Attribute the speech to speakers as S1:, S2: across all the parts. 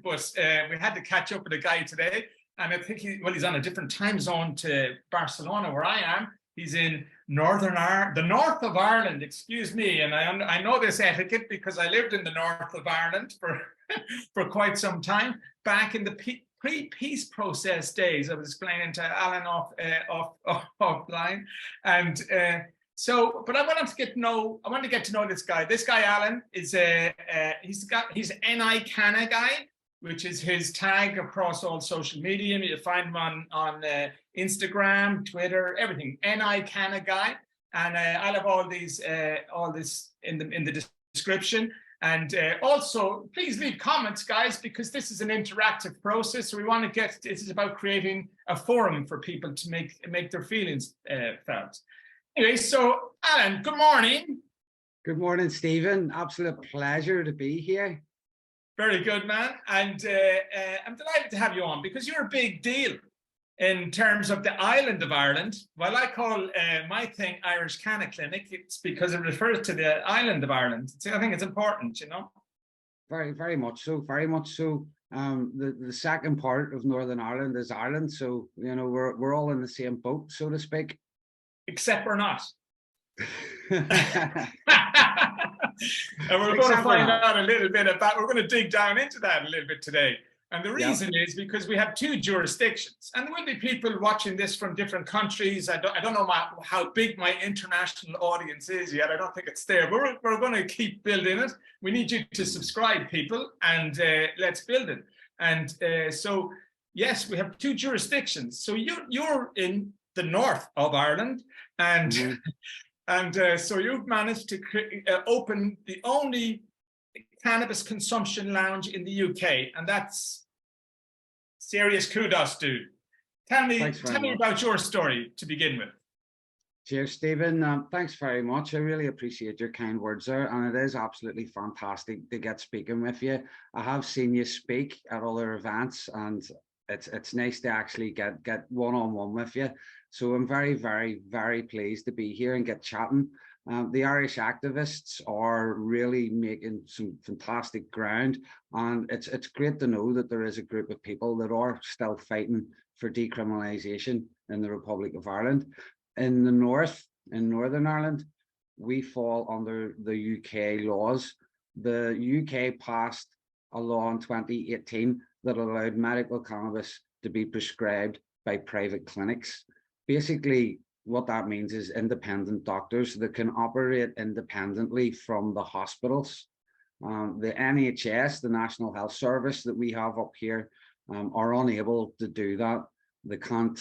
S1: but we had to catch up with a guy today, and I think he's on a different time zone to Barcelona, where I am. He's in the north of Ireland, excuse me, and I know this etiquette because I lived in the north of Ireland for for quite some time, back in the pre-peace process days. I was explaining to Alan offline, and so, but I wanted to get to know this guy. This guy, Alan, is he's NICanna Guy, which is his tag across all social media. You find him on Instagram, Twitter, everything. NICanna Guy, and I'll have all this in the description. And also, please leave comments, guys, because this is an interactive process. So we want to get, this is about creating a forum for people to make their feelings felt. Anyway, so Alan, good morning.
S2: Good morning, Stephen. Absolute pleasure to be here.
S1: Very good, man. And I'm delighted to have you on because you're a big deal in terms of the island of Ireland. Well, I call my thing Irish Canna Clinic. It's because it refers to the island of Ireland. I think it's important, you know.
S2: Very, very much so. Very much so. The second part of Northern Ireland is Ireland, so you know we're all in the same boat, so to speak.
S1: Except we're not. And we're going to find out a little bit about. We're going to dig down into that a little bit today. And the reason is because we have two jurisdictions, and there will be people watching this from different countries. I don't know how big my international audience is yet. I don't think it's there, but we're going to keep building it. We need you to subscribe, people, and let's build it. And so, yes, we have two jurisdictions. So you're in the north of Ireland, and and so you've managed to open the only cannabis consumption lounge in the UK, and that's serious kudos, dude. Tell me about your story to begin with.
S2: Cheers, Stephen. Thanks very much. I really appreciate your kind words there, and it is absolutely fantastic to get speaking with you. I have seen you speak at other events, and it's nice to actually get one-on-one with you. So I'm very, very, very pleased to be here and get chatting. The Irish activists are really making some fantastic ground, and it's great to know that there is a group of people that are still fighting for decriminalisation in the Republic of Ireland. In the north, in Northern Ireland, we fall under the UK laws. The UK passed a law in 2018 that allowed medical cannabis to be prescribed by private clinics. Basically, what that means is independent doctors that can operate independently from the hospitals. The NHS, the National Health Service that we have up here, are unable to do that. They can't,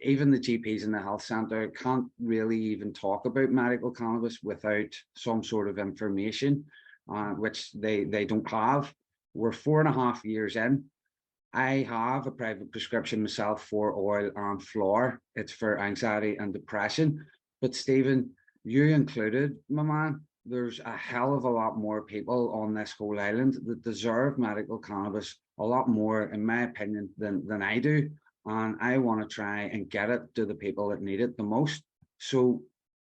S2: even the GPs in the health centre can't really even talk about medical cannabis without some sort of information, which they don't have. We're 4.5 years in. I have a private prescription myself for oil and flour. It's for anxiety and depression. But Stephen, you included, my man, there's a hell of a lot more people on this whole island that deserve medical cannabis a lot more, in my opinion, than I do. And I want to try and get it to the people that need it the most. So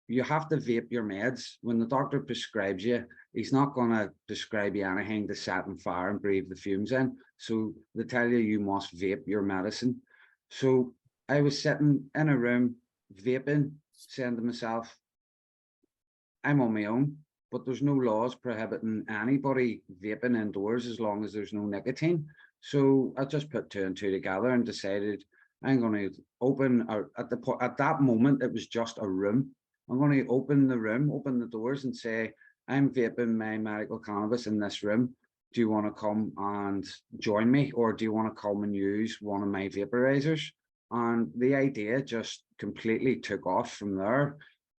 S2: you have to vape your meds. When the doctor prescribes you, he's not going to prescribe you anything to set on fire and breathe the fumes in. So they tell you must vape your medicine. So I was sitting in a room vaping, saying to myself, I'm on my own, but there's no laws prohibiting anybody vaping indoors as long as there's no nicotine. So I just put 2 and 2 together and decided I'm going to open, at that moment, it was just a room. I'm going to open the room, open the doors and say, I'm vaping my medical cannabis in this room. Do you want to come and join me? Or do you want to come and use one of my vaporizers? And the idea just completely took off from there.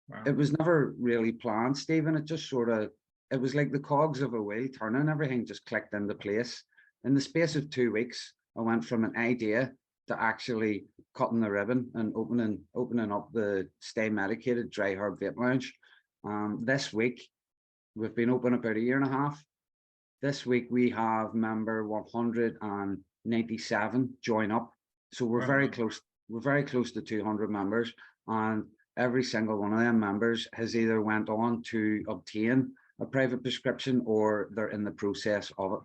S2: Wow. It was never really planned, Stephen. It just sort of, it was like the cogs of a wheel turning, everything just clicked into place. In the space of 2 weeks, I went from an idea to actually cutting the ribbon and opening up the Stay Medicated dry herb vape lounge. This week, we've been open about 1.5 years. This week we have member 197 join up. So we're very close. We're very close to 200 members, and every single one of them members has either went on to obtain a private prescription or they're in the process of it.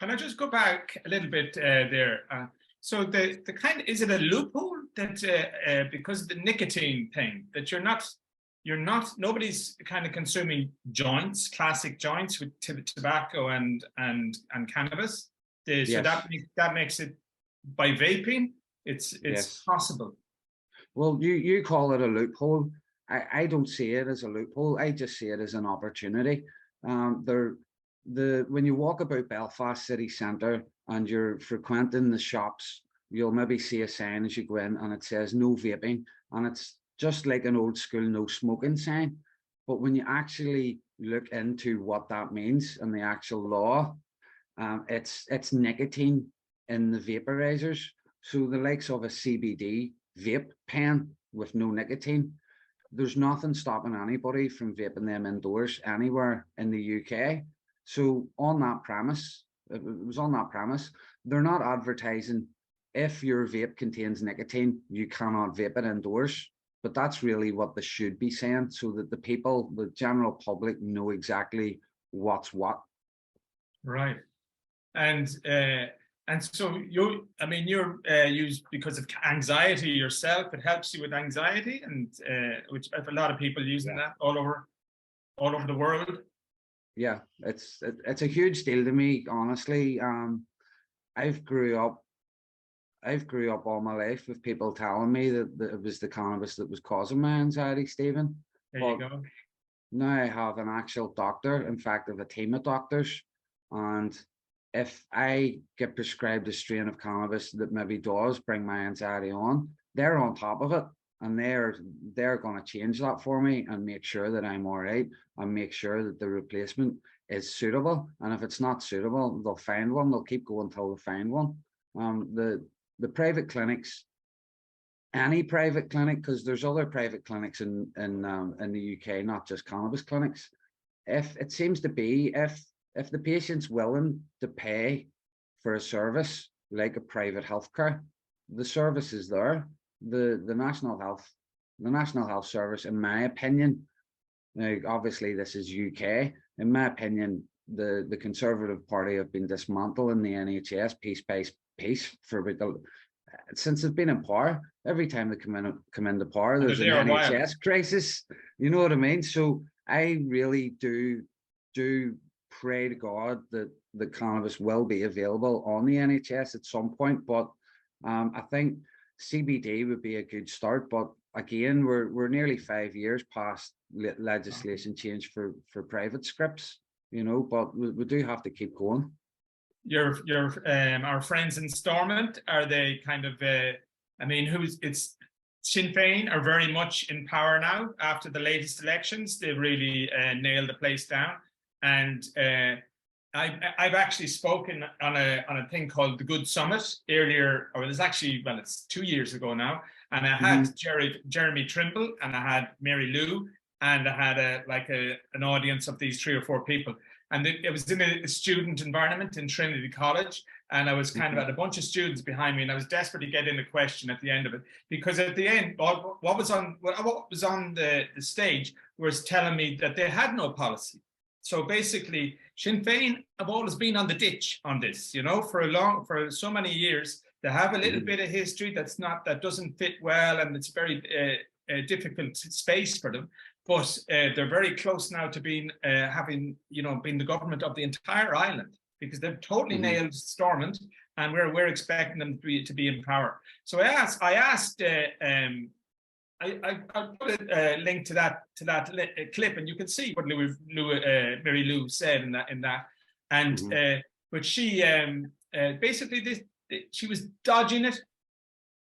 S1: Can I just go back a little bit there? So the kind of, is it a loophole that because of the nicotine thing that nobody's kind of consuming joints, classic joints with tobacco and cannabis. So
S2: Yes.
S1: that makes it, by vaping, it's
S2: Yes.
S1: possible.
S2: Well, you call it a loophole. I don't see it as a loophole. I just see it as an opportunity. When you walk about Belfast city centre and you're frequenting the shops, you'll maybe see a sign as you go in and it says no vaping, and it's just like an old school no smoking sign. But when you actually look into what that means and the actual law, it's nicotine in the vaporizers. So the likes of a CBD vape pen with no nicotine, there's nothing stopping anybody from vaping them indoors anywhere in the UK. So on that premise, it was on that premise, they're not advertising if your vape contains nicotine, you cannot vape it indoors. But that's really what they should be saying, so that the people, the general public, know exactly what's what.
S1: Right. And so you're used because of anxiety yourself. It helps you with anxiety, and which a lot of people using that all over the world.
S2: Yeah, it's a huge deal to me, honestly. I've grew up all my life with people telling me that it was the cannabis that was causing my anxiety, Stephen.
S1: There you go.
S2: Now I have an actual doctor, in fact, I have a team of doctors, and if I get prescribed a strain of cannabis that maybe does bring my anxiety on, they're on top of it, and they're going to change that for me and make sure that I'm all right, and make sure that the replacement is suitable. And if it's not suitable, they'll find one. They'll keep going until they find one. The private clinics, any private clinic, because there's other private clinics in the UK, not just cannabis clinics. If it seems to be, if the patient's willing to pay for a service like a private healthcare, the service is there. The National Health Service, in my opinion, now obviously this is UK, in my opinion, the Conservative Party have been dismantling the NHS piece by piece since they've been in power. Every time they come into power, there's an NHS crisis. You know what I mean? So I really do pray to God that the cannabis will be available on the NHS at some point. But I think CBD would be a good start. But again, we're nearly 5 years past legislation change for private scripts, you know, but we do have to keep going. Our
S1: friends in Stormont, are they kind of it's Sinn Féin are very much in power now after the latest elections. They really nailed the place down, and I've actually spoken on a thing called the Good Summit earlier, or it's 2 years ago now, and I had Jeremy Trimble, and I had Mary Lou, and I had an audience of these 3 or 4 people. And it was in a student environment in Trinity College, and I was kind of had a bunch of students behind me, and I was desperate to get in a question at the end of it, because at the end, what was on the stage was telling me that they had no policy. So basically, Sinn Féin have always been on the ditch on this, you know, for so many years. They have a little bit of history that doesn't fit well, and it's very difficult space for them. But they're very close now to being the government of the entire island, because they've totally nailed Stormont, and we're expecting them to be in power. So I asked. I'll put a link to that clip, and you can see what Mary Lou said in that. And but she basically she was dodging it,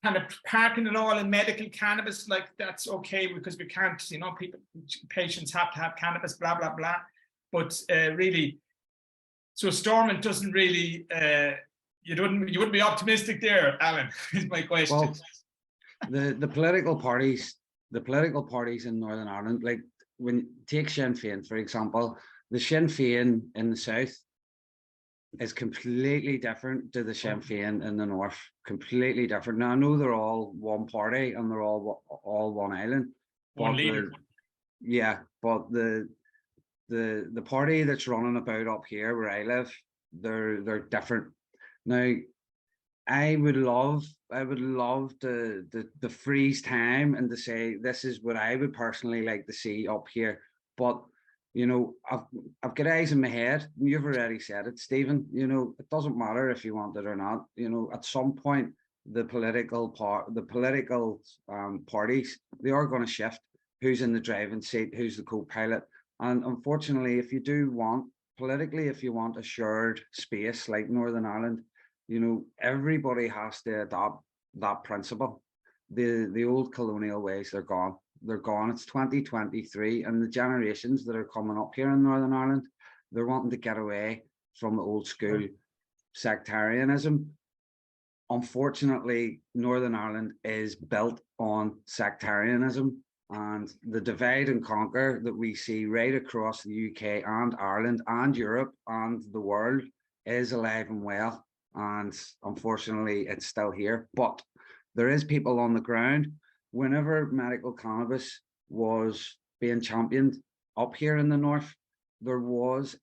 S1: kind of parking it all in medical cannabis, like that's okay because we can't, you know, patients have to have cannabis, blah blah blah. But really, so Stormont doesn't really. You wouldn't be optimistic there, Alan. Is my question.
S2: Well, the political parties in Northern Ireland, like when you take Sinn Féin for example, the Sinn Féin in the south is completely different to the Sinn Féin in the north. Completely different. Now I know they're all one party and they're all one island.
S1: One leader.
S2: But the party that's running about up here where I live, they're different. Now, I would love to freeze time and to say this is what I would personally like to see up here. But you know, I've got eyes in my head. You've already said it, Stephen. You know, it doesn't matter if you want it or not. You know, at some point, the political parties, they are going to shift. Who's in the driving seat? Who's the co-pilot? And unfortunately, if you do want politically, if you want a shared space like Northern Ireland, you know, everybody has to adopt that principle. The old colonial ways, they're gone. They're gone. It's 2023, and the generations that are coming up here in Northern Ireland, they're wanting to get away from the old school sectarianism. Unfortunately, Northern Ireland is built on sectarianism, and the divide and conquer that we see right across the UK and Ireland and Europe and the world is alive and well. And unfortunately, it's still here. But there is people on the ground. Whenever medical cannabis was being championed up here in the north, there was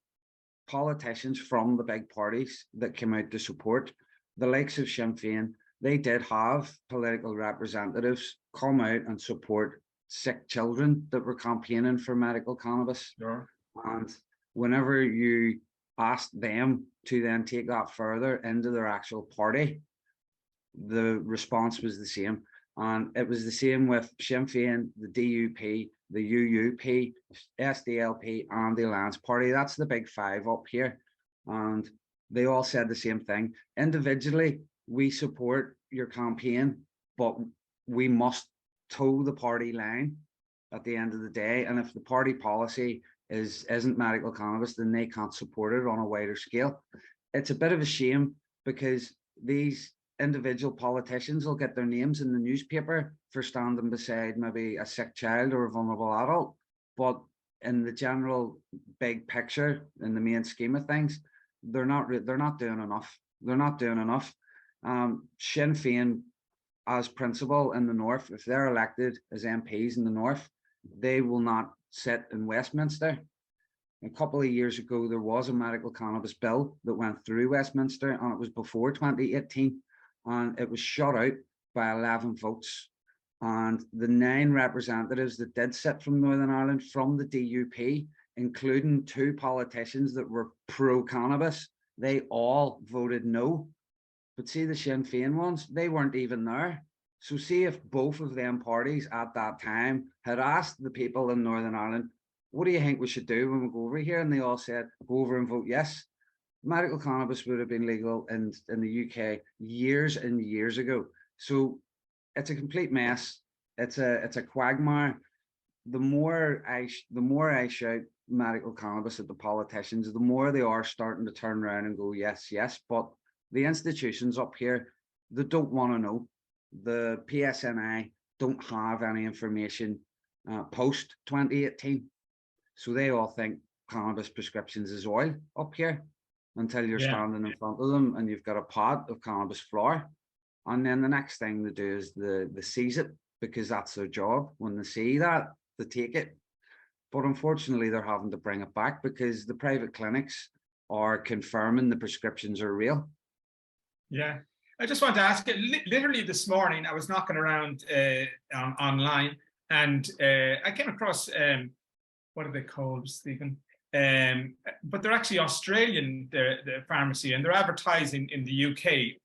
S2: politicians from the big parties that came out to support. The likes of Sinn Féin, they did have political representatives come out and support sick children that were campaigning for medical cannabis.
S1: Sure.
S2: And whenever you asked them to then take that further into their actual party, the response was the same. And it was the same with Sinn Féin, the DUP, the UUP, SDLP, and the Alliance Party. That's the big five up here. And they all said the same thing. Individually, we support your campaign, but we must toe the party line at the end of the day. And if the party policy isn't medical cannabis, then they can't support it on a wider scale. It's a bit of a shame because these individual politicians will get their names in the newspaper for standing beside maybe a sick child or a vulnerable adult, but in the general big picture, in the main scheme of things, they're not doing enough. They're not doing enough. Sinn Féin, as principal in the north, if they're elected as MPs in the north, they will not sit in Westminster. A couple of years ago, there was a medical cannabis bill that went through Westminster, and it was before 2018, and it was shut out by 11 votes. And the 9 representatives that did sit from Northern Ireland from the DUP, including 2 politicians that were pro-cannabis, they all voted no. But see, the Sinn Féin ones, they weren't even there. So see if both of them parties at that time had asked the people in Northern Ireland, what do you think we should do when we go over here? And they all said, go over and vote yes. Medical cannabis would have been legal in the UK years and years ago. So it's a complete mess. It's a quagmire. The more I shout medical cannabis at the politicians, the more they are starting to turn around and go, yes, yes. But the institutions up here, they don't want to know. The PSNI don't have any information post 2018. So they all think cannabis prescriptions is oil up here until you're standing in front of them and you've got a pot of cannabis flower. And then the next thing they do is they seize it because that's their job. When they see that, they take it. But unfortunately, they're having to bring it back because the private clinics are confirming the prescriptions are real.
S1: Yeah. I just want to ask you, literally this morning, I was knocking around online and I came across, what are they called, Stephen? But they're actually Australian, the pharmacy, and they're advertising in the UK.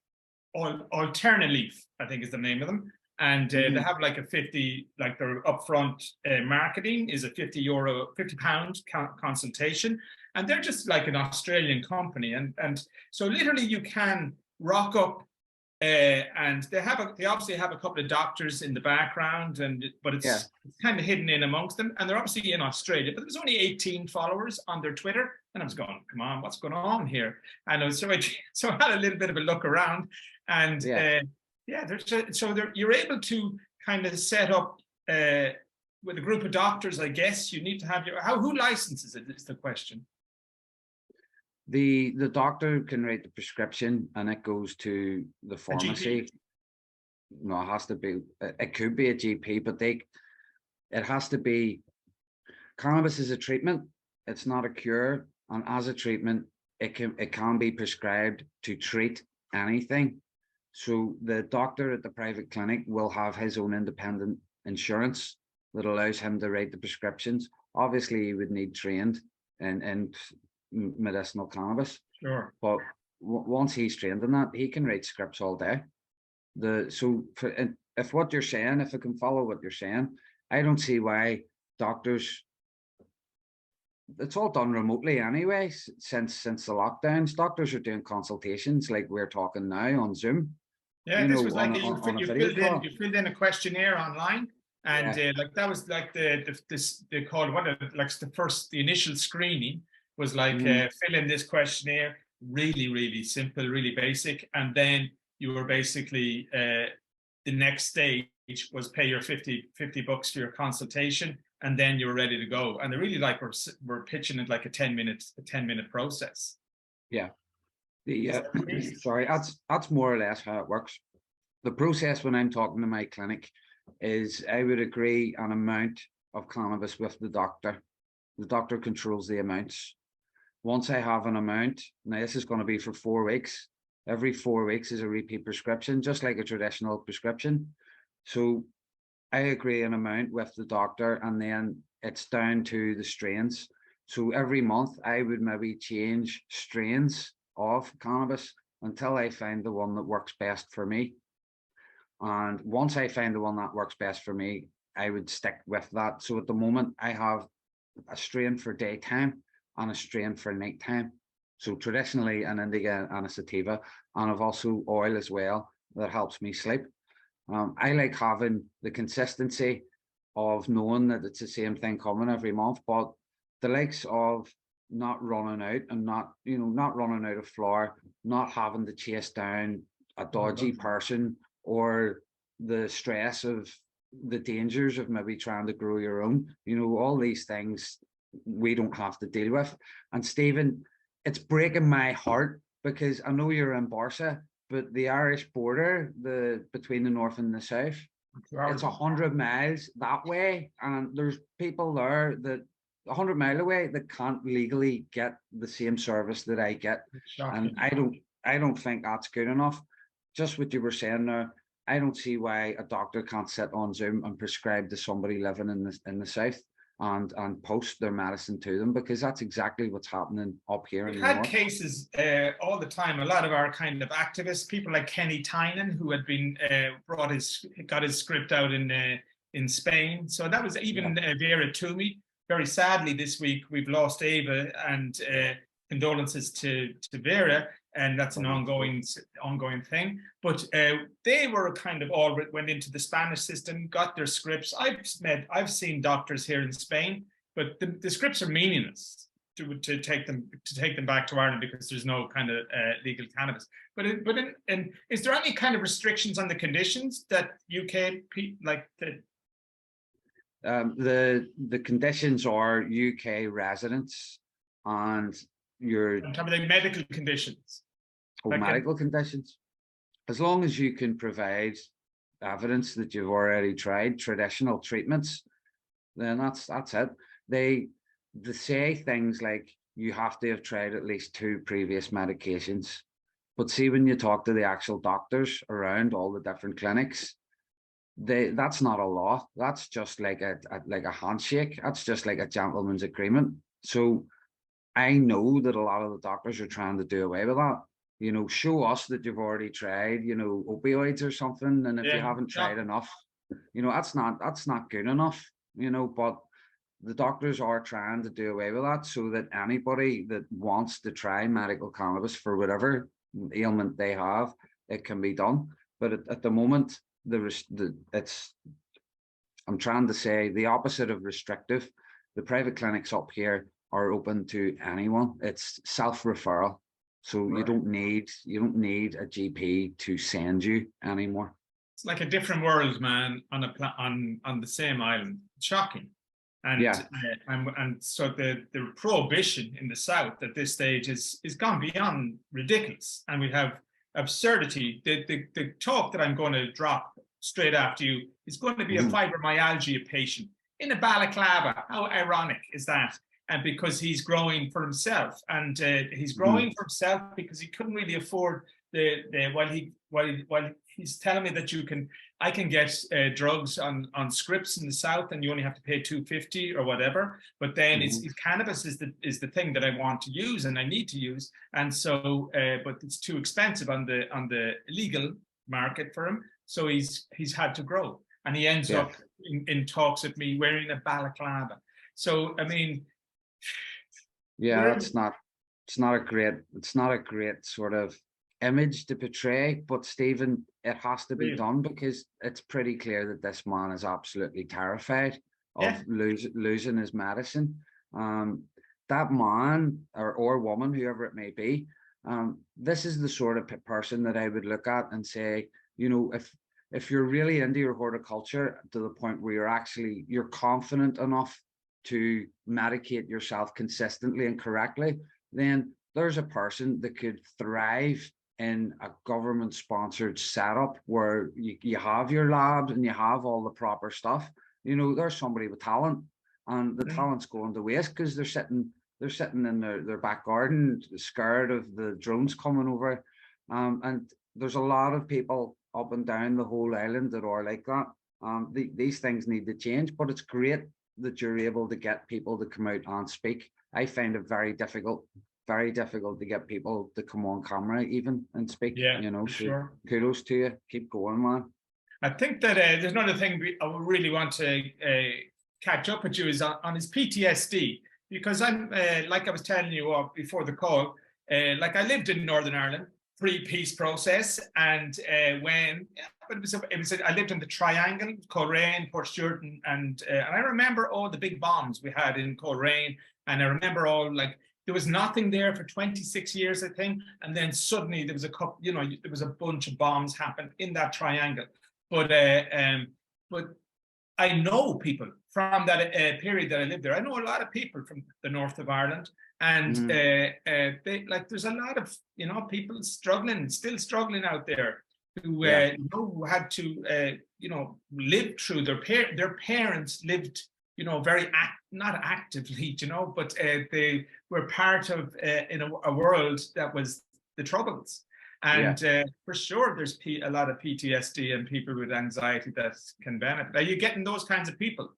S1: Alternaleaf, I think is the name of them. And they have like a 50, like their upfront marketing is a £50 consultation. And they're just like an Australian company. And so literally you can rock up and they obviously have a couple of doctors in the background, but it's kind of hidden in amongst them. And they're obviously in Australia, but there's only 18 followers on their Twitter. And I was going, come on, what's going on here? And so I had a little bit of a look around, and you're able to kind of set up with a group of doctors. I guess you need to have who licenses it is the question.
S2: The doctor can write the prescription and it goes to the pharmacy. No, it has to be, it could be a GP, but it has to be, cannabis is a treatment. It's not a cure. And as a treatment, it can be prescribed to treat anything. So the doctor at the private clinic will have his own independent insurance that allows him to write the prescriptions. Obviously, he would need trained in medicinal cannabis.
S1: Sure.
S2: But once he's trained in that, he can write scripts all day. If what you're saying, if I can follow what you're saying, I don't see why doctors, it's all done remotely anyway, since the lockdowns. Doctors are doing consultations like we're talking now on Zoom.
S1: Yeah, this was like you filled in a questionnaire online, and
S2: Yeah.
S1: like that was like they called the initial screening was like fill in this questionnaire, really simple, really basic, and then you were basically the next stage was pay your $50 for your consultation, and then you were ready to go. And they really like we're pitching it like a 10-minute process.
S2: Yeah. Sorry, that's more or less how it works. The process when I'm talking to my clinic is I would agree an amount of cannabis with the doctor. The doctor controls the amounts. Once I have an amount, now this is going to be for 4 weeks. Every 4 weeks is a repeat prescription, just like a traditional prescription. So I agree an amount with the doctor, and then it's down to the strains. So every month I would maybe change strains of cannabis until I find the one that works best for me. And once I find the one that works best for me, I would stick with that. So at the moment I have a strain for daytime and a strain for nighttime. So traditionally an indica and a sativa, and I've also oil as well that helps me sleep. I like having the consistency of knowing that it's the same thing coming every month, but the likes of not running out and not running out of flour, not having to chase down a dodgy person, or the stress of the dangers of maybe trying to grow your own, all these things we don't have to deal with. And Stephen, it's breaking my heart because I know you're in Barca, but the Irish border, between the north and the south, it's 100 miles that way, and there's people there that 100 miles away that can't legally get the same service that I get. And I don't think that's good enough. Just what you were saying there, I don't see why a doctor can't sit on Zoom and prescribe to somebody living in the south and post their medicine to them, because that's exactly what's happening up here.
S1: We've had cases all the time. A lot of our kind of activists, people like Kenny Tynan, who had been got his script out in Spain. So that was even Vera Toomey. Very sadly, this week we've lost Ava, and condolences to Vera, and that's an ongoing thing. But they were kind of all went into the Spanish system, got their scripts. I've seen doctors here in Spain, but the scripts are meaningless to take them back to Ireland because there's no kind of legal cannabis. But is there any kind of restrictions on the conditions that UK like the?
S2: The conditions are UK residents and your
S1: medical conditions.
S2: Medical conditions. As long as you can provide evidence that you've already tried traditional treatments, then that's it. They say things like you have to have tried at least 2 previous medications. But see, when you talk to the actual doctors around all the different clinics, that's not a law. That's just like a handshake. That's just like a gentleman's agreement. So I know that a lot of the doctors are trying to do away with that. Show us that you've already tried, opioids or something, and if you haven't tried enough, that's not good enough. But the doctors are trying to do away with that so that anybody that wants to try medical cannabis for whatever ailment they have, it can be done. But at the moment, I'm trying to say the opposite of restrictive. The private clinics up here are open to anyone. It's self-referral. So you don't need a GP to send you anymore.
S1: It's like a different world, man, on the same island. It's shocking. And and so the prohibition in the South at this stage is gone beyond ridiculous. And we have absurdity. The talk that I'm going to drop straight after you is going to be a fibromyalgia patient in a balaclava. How ironic is that? and because he's growing for himself, and he's growing for himself because he couldn't really afford while he's telling me that I can get drugs on scripts in the South, and you only have to pay $2.50 or whatever. But then it's cannabis is the thing that I want to use and I need to use, and so but it's too expensive on the legal market for him. So he's had to grow, and he ends up in talks with me wearing a balaclava. So I mean,
S2: it's not a great sort of image to portray, but Stephen, it has to be done because it's pretty clear that this man is absolutely terrified of losing his medicine. That man or woman, whoever it may be, this is the sort of person that I would look at and say, you know, if you're really into your horticulture to the point where you're confident enough to medicate yourself consistently and correctly, then there's a person that could thrive in a government-sponsored setup where you have your labs and you have all the proper stuff. You know, there's somebody with talent, and the talent's going to waste because they're sitting in their back garden, scared of the drones coming over. And there's a lot of people up and down the whole island that are like that. These things need to change, but it's great that you're able to get people to come out and speak. I find it very difficult to get people to come on camera even and speak. You know, so kudos to you. Keep going, man.
S1: I think that there's another thing I would really want to catch up with you is on his PTSD, because I'm like I was telling you before the call, like I lived in Northern Ireland pre-peace process, and I lived in the Triangle, Coleraine, Portstewart, and I remember all the big bombs we had in Coleraine, and I remember there was nothing there for 26 years, I think, and then suddenly there was a couple, you know, there was a bunch of bombs happened in that triangle. But I know people from that period that I lived there. I know a lot of people from the north of Ireland, and there's a lot of, you know, people still struggling out there who who had to live through their parents lived, you know, not actively, you know, but they were part of in a world that was the Troubles. And for sure, there's a lot of PTSD and people with anxiety that can benefit. Are you getting those kinds of people?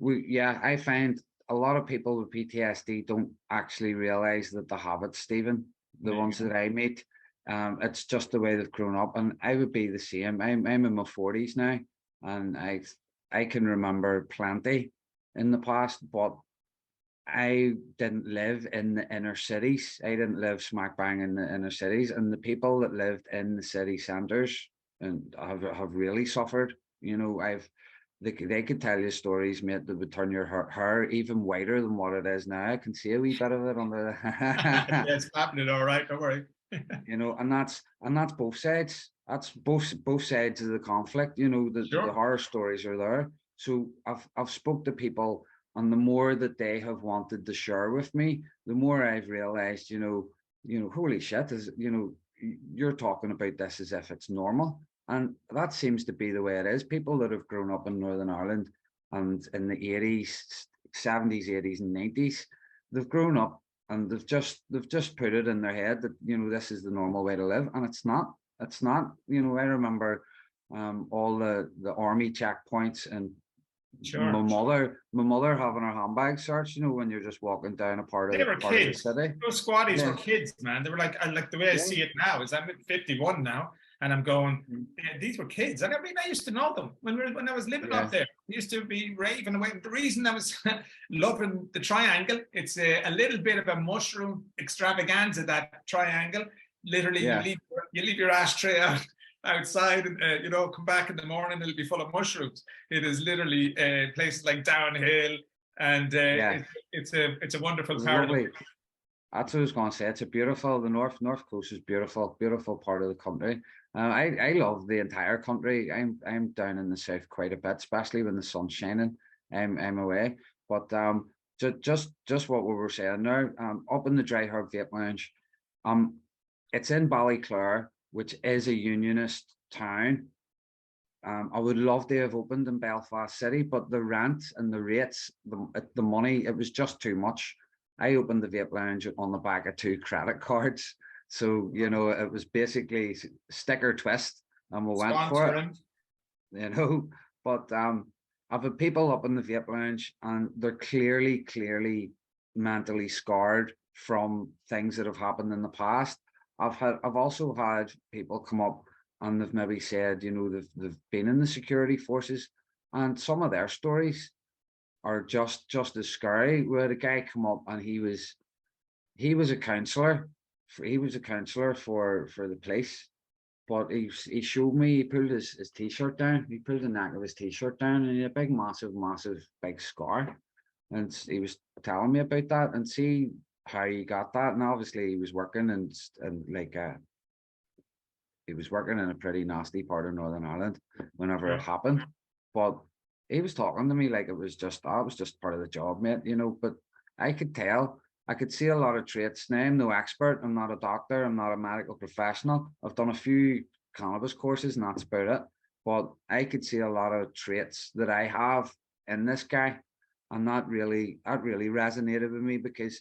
S2: I find a lot of people with PTSD don't actually realize that they have it, Stephen. The ones that I meet, it's just the way they've grown up, and I would be the same. I'm in my 40s now, and I can remember plenty in the past, but I didn't live in the inner cities. I didn't live smack bang in the inner cities, and the people that lived in the city centres and have really suffered. You know, they could tell you stories, mate, that would turn your hair even whiter than what it is now. I can see a wee bit of it on the.
S1: Yeah, it's happening, all right. Don't worry.
S2: You know, and that's both sides. That's both sides of the conflict. You know, the horror stories are there. So I've spoke to people, and the more that they have wanted to share with me, the more I've realized, you know, holy shit, you're talking about this as if it's normal. And that seems to be the way it is. People that have grown up in Northern Ireland and in the 80s, 70s, 80s, and 90s, they've grown up and they've just put it in their head that, you know, this is the normal way to live. And it's not. It's not. You know, I remember all the army checkpoints, and my mother having her handbag searched, you know, when you're just walking down a part of the city.
S1: Those squaddies were kids, man. They were like the way I see it now is I'm 51 now, and I'm going, these were kids. And I mean, I used to know them when I was living up there. I used to be raving away. The reason I was loving the Triangle, it's a little bit of a mushroom extravaganza, that Triangle. Literally, you leave your ashtray outside, and you know, come back in the morning, it'll be full of mushrooms. It is literally places like Downhill, and it's a wonderful part of it.
S2: That's what I was going to say. It's a beautiful. The north coast is beautiful part of the country. I love the entire country. I'm down in the south quite a bit, especially when the sun's shining. I'm away, but just what we were saying there. Up in the Dry Herb Vape Lounge, it's in Ballyclare, which is a unionist town, I would love to have opened in Belfast City, but the rent and the rates, the money, it was just too much. I opened the vape lounge on the back of 2 credit cards. So, you know, it was basically sticker twist and we went for it, you know. But I've had people up in the vape lounge and they're clearly mentally scarred from things that have happened in the past. I've also had people come up and they've maybe said, you know, they've been in the security forces, and some of their stories are just as scary. We had a guy come up and he was a counsellor. He was a counsellor for the police, but he showed me, he pulled his t-shirt down. He pulled the neck of his t-shirt down, and he had a big, massive big scar. And he was telling me about that and see how he got that. And obviously he was working and like he was working in a pretty nasty part of Northern Ireland whenever it happened. But he was talking to me like it was just part of the job, mate, you know. But I could tell, I could see a lot of traits. Now, I'm no expert, I'm not a doctor, I'm not a medical professional. I've done a few cannabis courses and that's about it. But I could see a lot of traits that I have in this guy. And that really resonated with me, because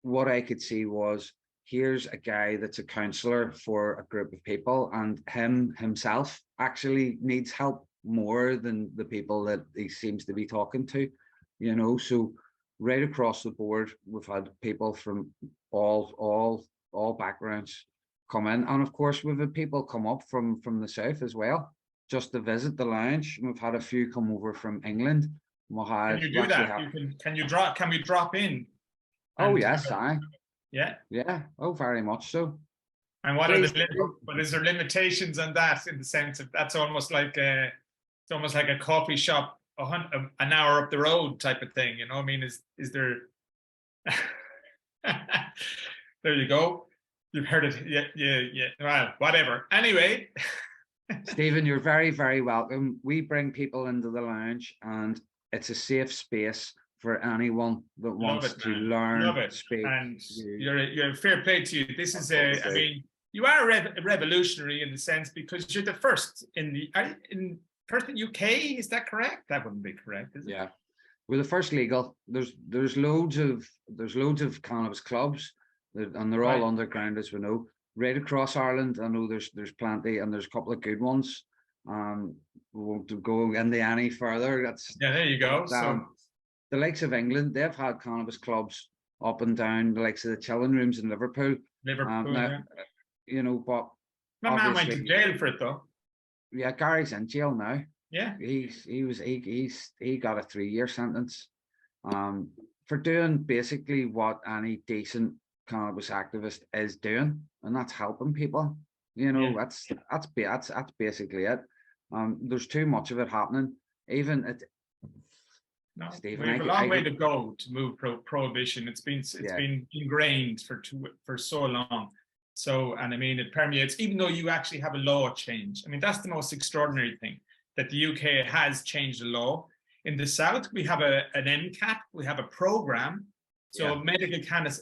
S2: what I could see was, here's a guy that's a counsellor for a group of people, and himself actually needs help more than the people that he seems to be talking to, you know. So right across the board, we've had people from all backgrounds come in, and of course we've had people come up from the south as well, just to visit the lounge. We've had a few come over from England.
S1: Can you do that? Can we drop in?
S2: Oh yes,
S1: yeah.
S2: Oh, very much so.
S1: And what are but is there limitations on that, in the sense of that's almost like a coffee shop an hour up the road type of thing, you know? I mean, is there there you go, you've heard it. Yeah, well, whatever, anyway.
S2: Stephen, you're very, very welcome. We bring people into the lounge and it's a safe space for anyone that wants to learn, speak.
S1: And you're fair play to you. This is I mean, you are a revolutionary in the sense, because you're the first in the UK. Is that correct? That wouldn't be correct, is it?
S2: Yeah, we're the first legal. There's loads of cannabis clubs, and they're all underground, as we know. Right across Ireland, I know there's plenty, and there's a couple of good ones. We won't go into any further.
S1: There you go. So
S2: the likes of England, they've had cannabis clubs up and down, the likes of the chilling rooms in Liverpool. Now, you know, but
S1: my man went to jail for it, though.
S2: Yeah, Gary's in jail now.
S1: Yeah,
S2: he got a 3-year sentence for doing basically what any decent cannabis activist is doing, and that's helping people. You know, that's basically it. There's too much of it happening. Even Stephen,
S1: we have a long way to go to move prohibition. It's been ingrained for so long. So, and I mean, it permeates, even though you actually have a law change. I mean, that's the most extraordinary thing, that the UK has changed the law. In the South, we have an MCAP, we have a program, so medical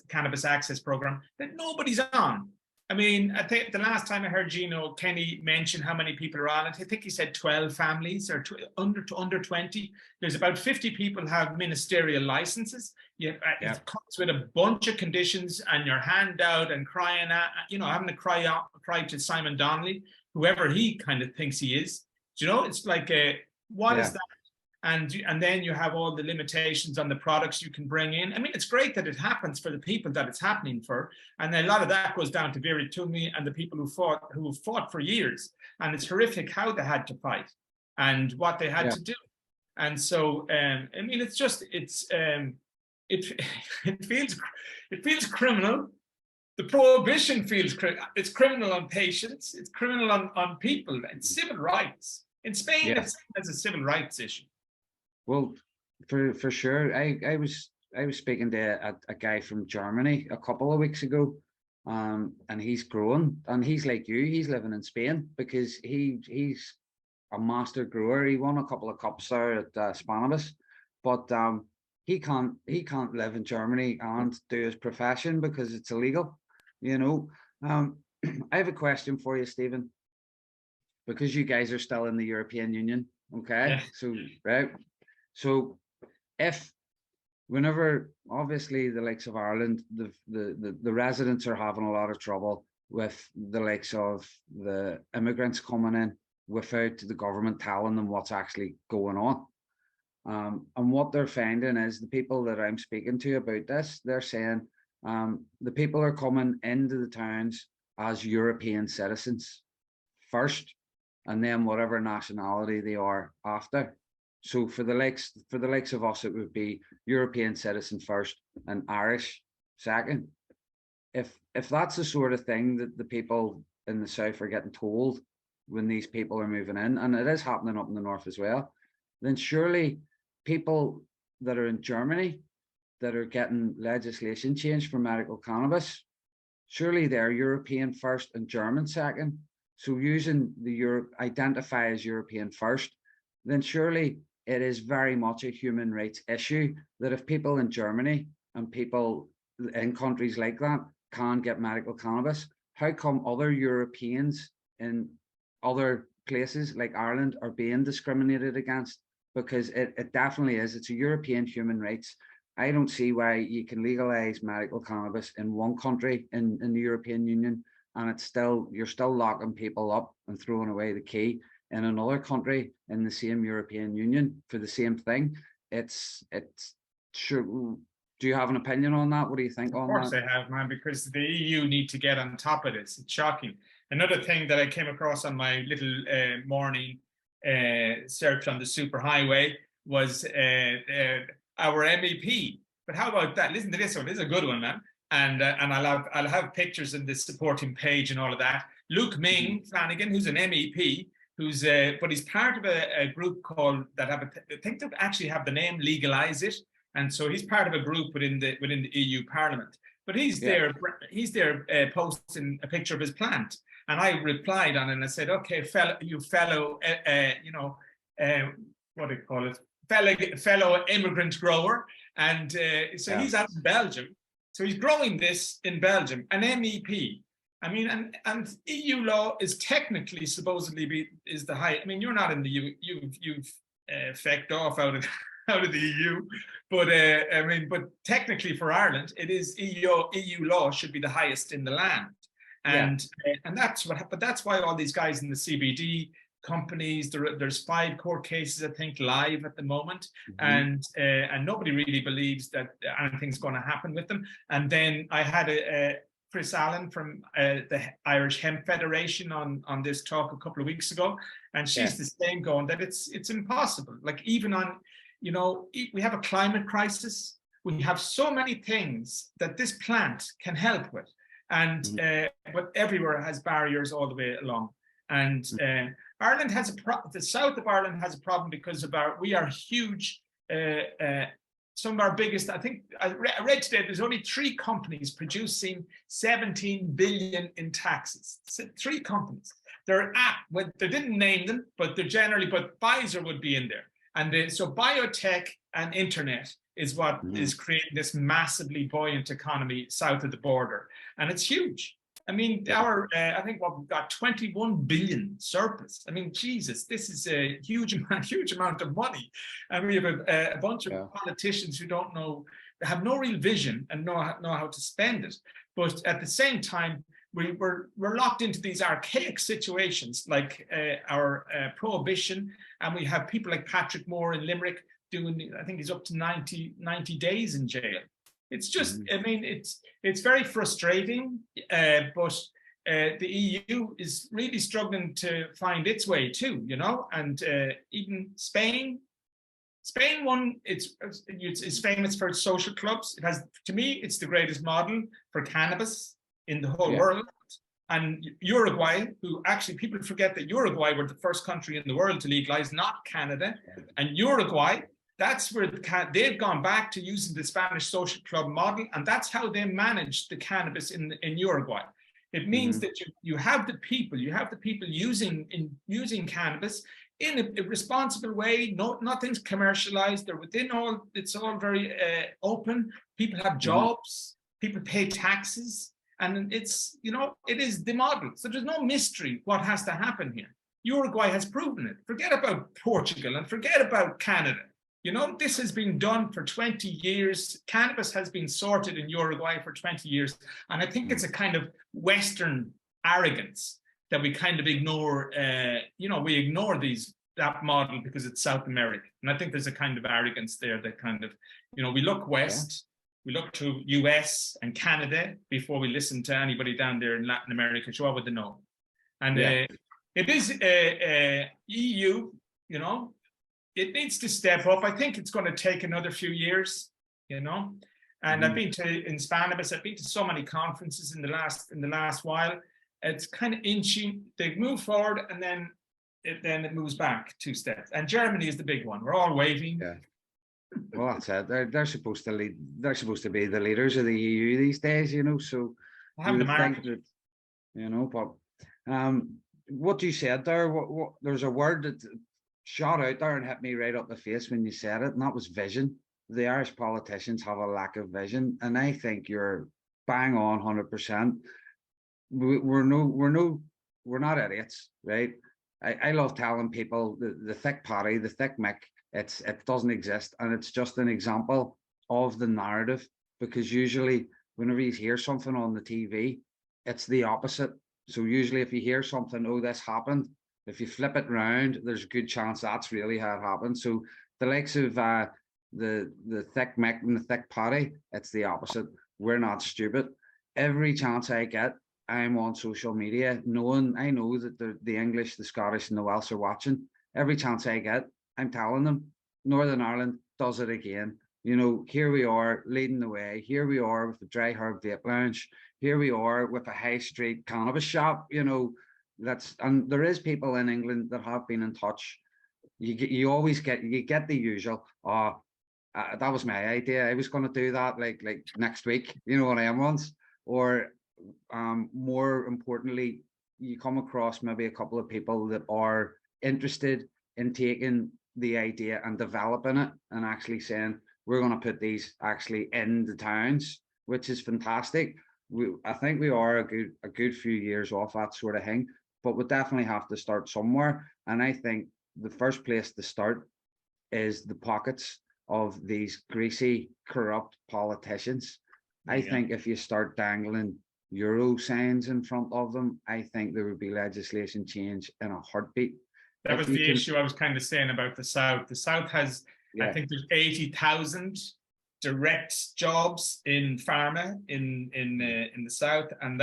S1: cannabis access program that nobody's on. I mean, I think the last time I heard Gino Kenny mention how many people are on it, I think he said 12 families, or under 20. There's about 50 people have ministerial licenses. It comes with a bunch of conditions, and you're hand out and crying out, you know, having to cry to Simon Donnelly, whoever he kind of thinks he is. Do you know, it's like, what is that? And then you have all the limitations on the products you can bring in. I mean, it's great that it happens for the people that it's happening for, and a lot of that goes down to Viri Toomey and the people who fought for years. And it's horrific how they had to fight and what they had to do. And so, I mean, it's just it feels criminal. The prohibition feels it's criminal on patients. It's criminal on people. It's civil rights. In Spain, it's a civil rights issue.
S2: Well, for sure. I was speaking to a guy from Germany a couple of weeks ago, and he's growing, and he's like you. He's living in Spain because he's a master grower. He won a couple of cups there at Cannabis, but he can't live in Germany and do his profession because it's illegal. You know, I have a question for you, Stephen. because you guys are still in the European Union, okay?
S1: Yeah.
S2: So, right. So if whenever obviously the likes of Ireland, the residents are having a lot of trouble with the likes of the immigrants coming in without the government telling them what's actually going on. And what they're finding is the people that I'm speaking to about this, they're saying the people are coming into the towns as European citizens first, and then whatever nationality they are after. So for the likes of us, it would be European citizen first and Irish second. If that's the sort of thing that the people in the south are getting told when these people are moving in, and it is happening up in the north as well, then surely people that are in Germany that are getting legislation changed for medical cannabis, surely they're European first and German second. So using the Europe, identify as European first, then surely it is very much a human rights issue that if people in Germany and people in countries like that can get medical cannabis, how come other Europeans in other places like Ireland are being discriminated against? Because it definitely is. It's a European human rights. I don't see why you can legalize medical cannabis in one country in the European Union, and it's still, you're still locking people up and throwing away the key in another country in the same European Union for the same thing. It's sure. Do you have an opinion on that? What do you think on that?
S1: Of course I have, man, because the EU need to get on top of this. It's shocking. Another thing that I came across on my little morning search on the superhighway was our MEP. But how about that? Listen to this one. This is a good one, man. And I'll have pictures in the supporting page and all of that. Luke Ming Flanagan, who's an MEP, who's but he's part of a group called that have I think they actually have the name Legalize It, and so he's part of a group within the EU Parliament. But he's there posting a picture of his plant, and I replied on it and I said, okay, fellow you know, what do you call it, fellow immigrant grower, and so he's out in Belgium. So he's growing this in Belgium, an MEP. I mean, and EU law is technically supposedly is the high. I mean, you're not in the EU. You've fecked off out of the EU, but I mean, but technically for Ireland, it is EU law should be the highest in the land, and that's what. But that's why all these guys in the CBD companies, there's 5 court cases I think live at the moment, and nobody really believes that anything's going to happen with them. And then I had Chris Allen from the Irish Hemp Federation on this talk a couple of weeks ago, and she's the same, going that it's impossible. Like, even on, you know, we have a climate crisis, we have so many things that this plant can help with, and but everywhere has barriers all the way along. And Ireland has the south of Ireland has a problem because we are huge. Some of our biggest, I think I read today, there's only 3 companies producing 17 billion in taxes. 3 companies. They're they didn't name them, but they're generally, but Pfizer would be in there. And so biotech and internet is what is creating this massively buoyant economy south of the border. And it's huge. I mean, I think we've got 21 billion surplus. I mean, Jesus, this is a huge amount of money. And we have a bunch of politicians who don't know, have no real vision and know how to spend it. But at the same time, we're locked into these archaic situations like our prohibition. And we have people like Patrick Moore in Limerick doing, I think he's up to 90 days in jail. It's just, I mean, it's very frustrating, but the EU is really struggling to find its way too, you know. And even Spain won. It's famous for its social clubs. It has, to me, it's the greatest model for cannabis in the whole world. And Uruguay, who actually, people forget that Uruguay were the first country in the world to legalize, not Canada, and Uruguay. That's where they've gone back to using the Spanish social club model, and that's how they manage the cannabis in Uruguay. It means that you have the people using cannabis in a responsible way. Nothing's commercialized. They're within all. It's all very open. People have jobs. People pay taxes, and it's, you know, it is the model. So there's no mystery what has to happen here. Uruguay has proven it. Forget about Portugal and forget about Canada. You know, this has been done for 20 years. Cannabis has been sorted in Uruguay for 20 years. And I think it's a kind of Western arrogance that we kind of ignore. You know, we ignore that model because it's South America. And I think there's a kind of arrogance there that kind of, you know, we look west, we look to US and Canada before we listen to anybody down there in Latin America. So what would they know? And it is EU, you know, it needs to step up. I think it's going to take another few years, you know. And I've been in Spanibus, I've been to so many conferences in the last while. It's kind of inching. They move forward and then it moves back 2 steps. And Germany is the big one. We're all waving.
S2: Yeah. Well, that's it. They're supposed to lead. They're supposed to be the leaders of the EU these days, you know. So
S1: I have the market.
S2: that, you know, but what you said there, what there's a word that shot out there and hit me right up the face when you said it, and that was vision. The Irish politicians have a lack of vision, and I think you're bang on 100%. We're not idiots, right? I love telling people the thick potty, the thick mick, it doesn't exist, and it's just an example of the narrative, because usually whenever you hear something on the TV, it's the opposite. So usually if you hear something, oh, this happened, if you flip it round, there's a good chance that's really how it happened. So the likes of the thick mick and the thick potty, it's the opposite. We're not stupid. Every chance I get, I'm on social media, I know that the English, the Scottish, and the Welsh are watching. Every chance I get, I'm telling them, Northern Ireland does it again. You know, here we are leading the way. Here we are with the Dry Herb Vape Lounge. Here we are with a high street cannabis shop. You know, and there is people in England that have been in touch. You always get the usual. That was my idea. I was going to do that like next week. You know what I am once. Or more importantly, you come across maybe a couple of people that are interested in taking the idea and developing it and actually saying, we're going to put these actually in the towns, which is fantastic. I think we are a good few years off that sort of thing, but we definitely have to start somewhere. And I think the first place to start is the pockets of these greasy, corrupt politicians. I think if you start dangling Euro signs in front of them, I think there would be legislation change in a heartbeat.
S1: That was the issue I was kind of saying about the South. The South has, I think there's 80,000 direct jobs in pharma in the South, and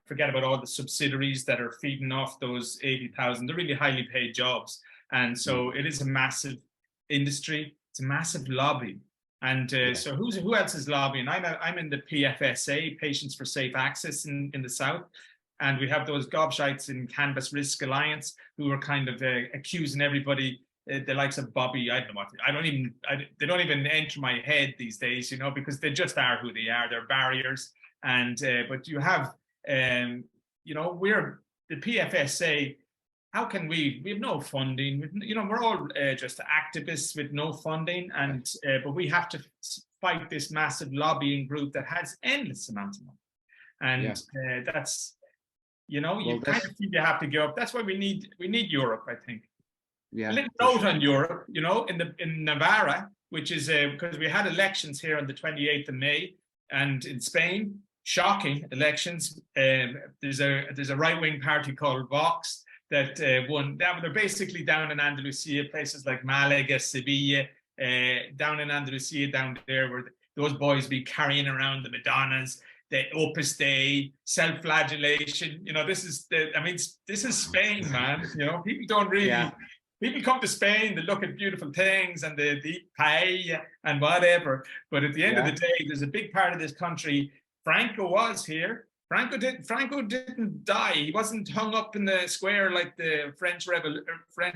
S1: forget about all the subsidiaries that are feeding off those 80,000. They're really highly paid jobs, and so it is a massive industry. It's a massive lobby. And so who else is lobbying? I'm in the PFSA, Patients for Safe Access in the South. And we have those gobshites in Cannabis Risk Alliance who are kind of accusing everybody, the likes of Bobby, they don't even enter my head these days, you know, because they just are who they are. They're barriers. And, but you have, you know, we're the PFSA. How can we have no funding, you know, we're all just activists with no funding, and but we have to fight this massive lobbying group that has endless amounts of money. And that's, you know, you kind of feel you have to give up. That's why we need Europe, I think. A little note on Europe, you know, in Navarra, which is because we had elections here on the 28th of May, and in Spain, shocking elections. There's a right-wing party called Vox that won. They're basically down in Andalusia, places like Malaga, Sevilla, down in Andalusia, down there where those boys be carrying around the Madonnas, the Opus Dei, self-flagellation. You know, this is Spain, man. You know, people don't really, people come to Spain to look at beautiful things and they eat paella and whatever. But at the end of the day, there's a big part of this country. Franco was here. Franco didn't die. He wasn't hung up in the square like the French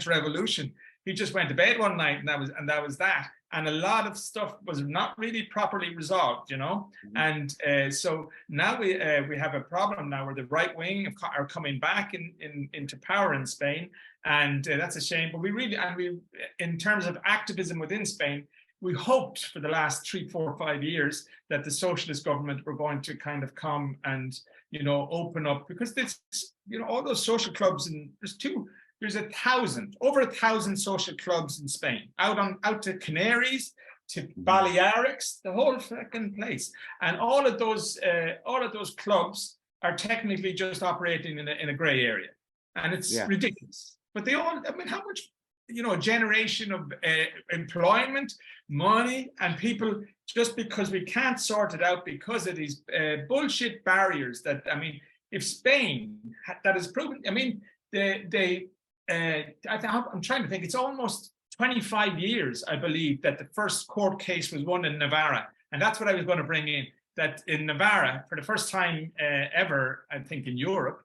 S1: Revolution. He just went to bed one night, and that was that. And a lot of stuff was not really properly resolved, you know. And so now we have a problem now where the right wing are coming back into power in Spain, and that's a shame. But we in terms of activism within Spain, we hoped for the last 3, 4, 5 years that the socialist government were going to kind of come and, you know, open up, because this, you know, all those social clubs, and there's there's over 1,000 social clubs in Spain, out to Canaries, to Balearics, the whole fucking place. And all of those clubs are technically just operating in a gray area. And it's ridiculous. But they all, I mean, how much, generation of employment, money, and people, just because we can't sort it out because of these bullshit barriers that, I mean, if Spain, that is proven, I mean, I'm trying to think, it's almost 25 years, I believe, that the first court case was won in Navarra. And that's what I was going to bring in, that in Navarra, for the first time ever, I think in Europe,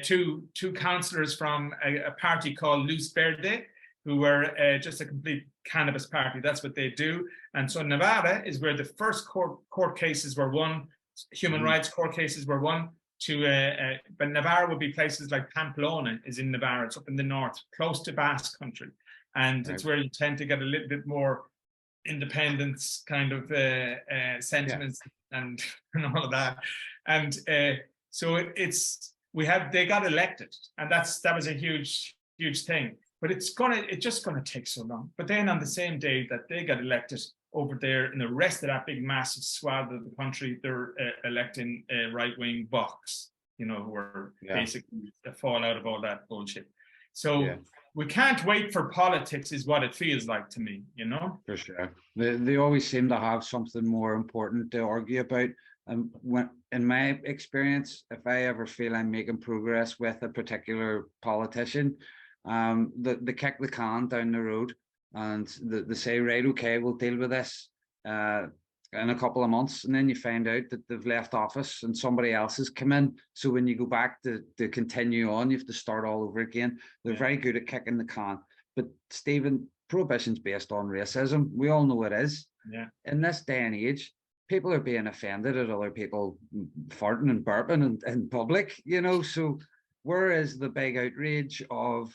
S1: two councillors from a party called Luz Verde, who were just a complete cannabis party. That's what they do. And so Navarra is where the first court cases were won, human rights court cases were won. But Navarra would be places like Pamplona is in Navarra. It's up in the north, close to Basque country. And it's where you tend to get a little bit more independence kind of sentiments and all of that. And so they got elected, and that was a huge thing. But it's just gonna take so long. But then on the same day that they got elected over there in the rest of that big massive swath of the country, they're electing right-wing Vox, who are basically the fallout of all that bullshit. So we can't wait for politics is what it feels like to me,
S2: For sure. They always seem to have something more important to argue about. And in my experience, if I ever feel I'm making progress with a particular politician, they kick the can down the road and they say, right, okay, we'll deal with this in a couple of months. And then you find out that they've left office and somebody else has come in. So when you go back to continue on, you have to start all over again. They're very good at kicking the can. But Stephen, prohibition's based on racism. We all know it is.
S1: Yeah.
S2: In this day and age, people are being offended at other people farting and burping in public, so where is the big outrage of,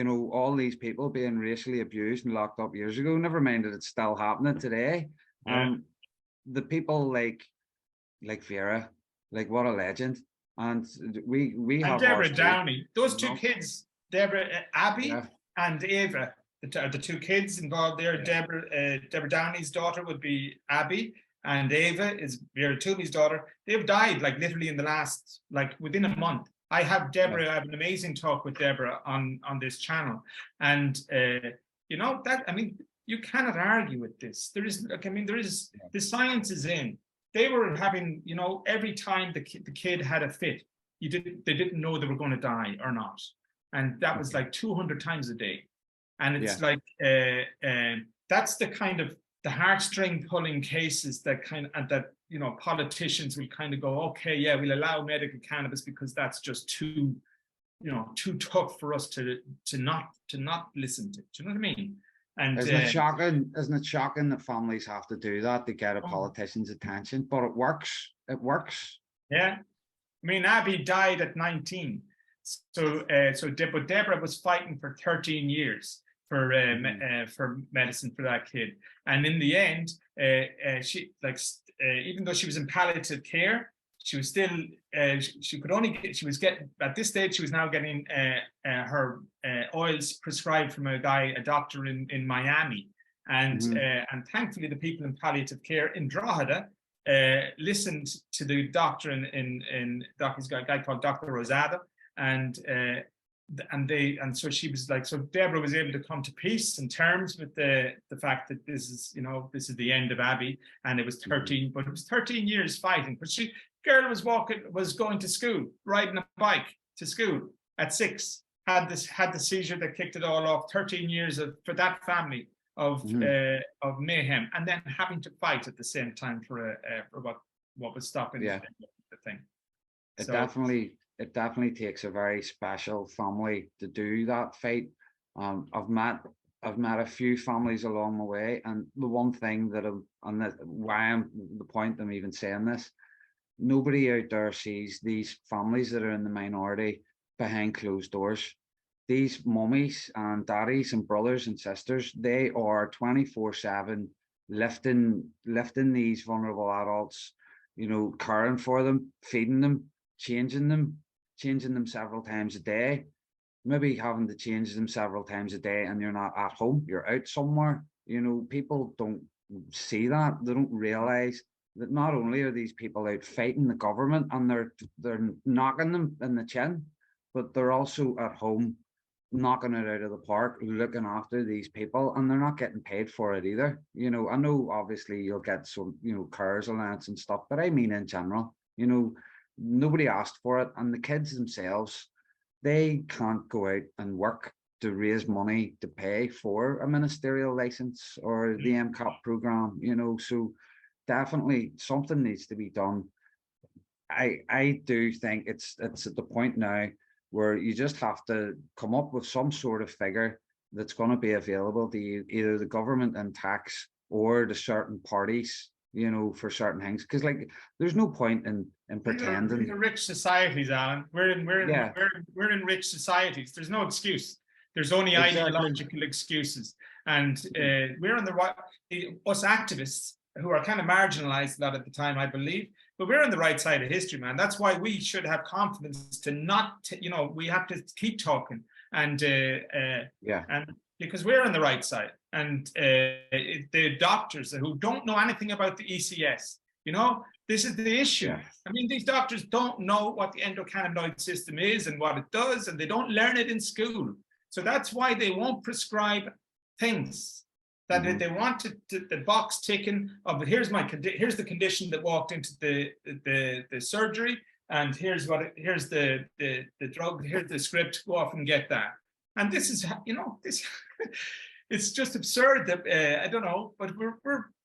S2: all these people being racially abused and locked up years ago? Never mind that it's still happening today. The people like Vera, like, what a legend. And we have
S1: Deborah Downey, those two kids, Abby and Ava, the two kids involved there. Deborah Downey's daughter would be Abby, and Ava is Vera Toomey's daughter. They've died literally in the last, within a month. I have an amazing talk with Deborah on this channel. And, you cannot argue with this. The science is in. They were having, every time the kid had a fit, they didn't know they were going to die or not. And that was 200 times a day. And it's that's the kind of the heartstring pulling cases that politicians will kind of go, okay, yeah, we'll allow medical cannabis because that's just too tough for us to not listen to. Do you know what I mean? And
S2: isn't it shocking that families have to do that to get a politician's attention? But it works. It works.
S1: Yeah. I mean, Abby died at 19. So but Deborah was fighting for 13 years for medicine for that kid. And in the end, she even though she was in palliative care, she was still at this stage, she was now getting her oils prescribed from a doctor in Miami. And thankfully the people in palliative care in Drogheda listened to the doctor in he's got a guy called Dr. Rosada, and so she was so Deborah was able to come to peace and terms with the fact that this is the end of Abby, and it was 13, but it was 13 years fighting. But girl was going to school, riding a bike to school at 6, had the seizure that kicked it all off. 13 years for that family of mayhem, and then having to fight at the same time for what was stopping the thing.
S2: It definitely takes a very special family to do that fight. I've met a few families along the way, and the one thing the point I'm even saying this, nobody out there sees these families that are in the minority behind closed doors. These mummies and daddies and brothers and sisters, they are 24/7 lifting these vulnerable adults, caring for them, feeding them, changing them several times a day. maybe having to change them several times a day, and you're not at home, you're out somewhere. You know, people don't see that. They don't realize that not only are these people out fighting the government and they're knocking them in the chin, but they're also at home knocking it out of the park, looking after these people, and they're not getting paid for it either. You know, I know obviously you'll get some, you know, CARES allowance and stuff, but I mean in general, you know, nobody asked for it, and the kids themselves, they can't go out and work to raise money to pay for a ministerial license or the MCOP program, you know, so definitely something needs to be done. I do think it's at the point now where you just have to come up with some sort of figure that's going to be available to either the government and tax or to certain parties, you know, for certain things. Because like, there's no point in pretending.
S1: These are rich societies, Alan. We're in rich societies. There's no excuse. There's only ideological excuses, and we're on the right. Us activists who are kind of marginalized a lot at the time, I believe, but we're on the right side of history, man. That's why we should have confidence to not, you know, we have to keep talking, and and because we're on the right side, and the doctors who don't know anything about the ECS, you know, this is the issue. Yeah. I mean, these doctors don't know what the endocannabinoid system is and what it does, and they don't learn it in school. So that's why they won't prescribe things that they want the box ticking of, here's the condition that walked into the surgery, and here's the drug, here's the script, go off and get that. And this is, you know, this it's just absurd that I don't know, but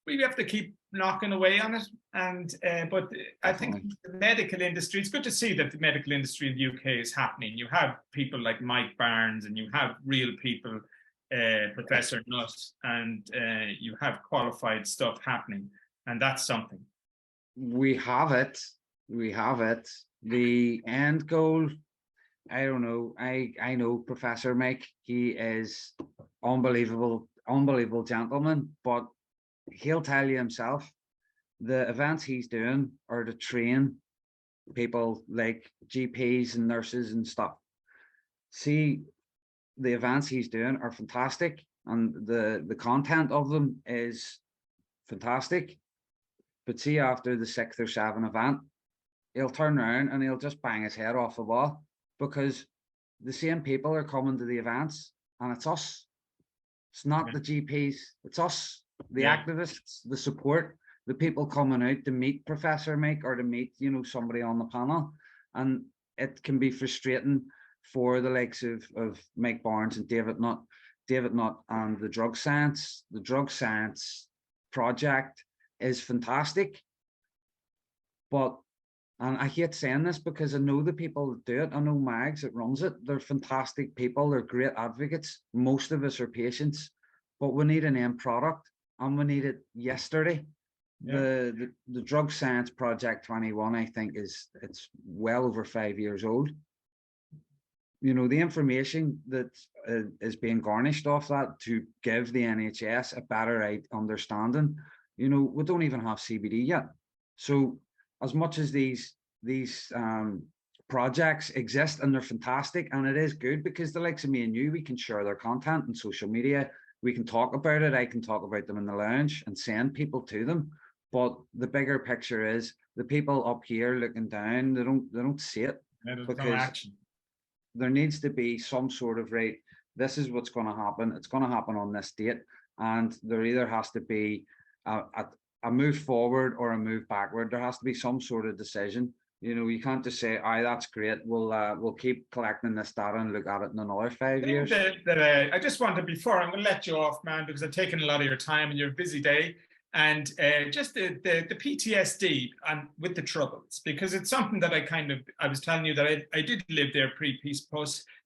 S1: we have to keep knocking away on it. And but I think the medical industry, it's good to see that the medical industry in the UK is happening. You have people like Mike Barnes, and you have real people, Professor Nutt, and you have qualified stuff happening, and that's something.
S2: We have it. The end goal, I don't know. I know Professor Mike. He is unbelievable gentleman, but he'll tell you himself, the events he's doing are to train people like GPs and nurses and stuff. See, the events he's doing are fantastic, and the content of them is fantastic. But see, after the 6th or 7th event, he'll turn around and he'll just bang his head off the wall, because the same people are coming to the events, and it's us. It's not the GPs, it's us, the activists, the support, the people coming out to meet Professor Mike or to meet, you know, somebody on the panel. And it can be frustrating for the likes of Mike Barnes and David Nutt and the drug science. The drug science project is fantastic, but, and I hate saying this because I know the people that do it, I know Mags that runs it, they're fantastic people, they're great advocates, most of us are patients, but we need an end product, and we need it yesterday. The drug science project 21, I think it's well over 5 years old. You know, the information that is being garnished off that to give the NHS a better understanding, you know, we don't even have CBD yet. So as much as these projects exist, and they're fantastic, and it is good because the likes of me and you, we can share their content on social media, we can talk about it, I can talk about them in the lounge and send people to them. But the bigger picture is the people up here looking down, they don't see it, because there needs to be some sort of, right, this is what's going to happen, it's going to happen on this date, and there either has to be a move forward or a move backward. There has to be some sort of decision. You know, you can't just say, "Aye, that's great. We'll keep collecting this data and look at it in another 5 years."
S1: I just wanted, before I'm going to let you off, man, because I've taken a lot of your time and you're a busy day, and just the PTSD and with the Troubles, because it's something that I was telling you that I did live there pre-peace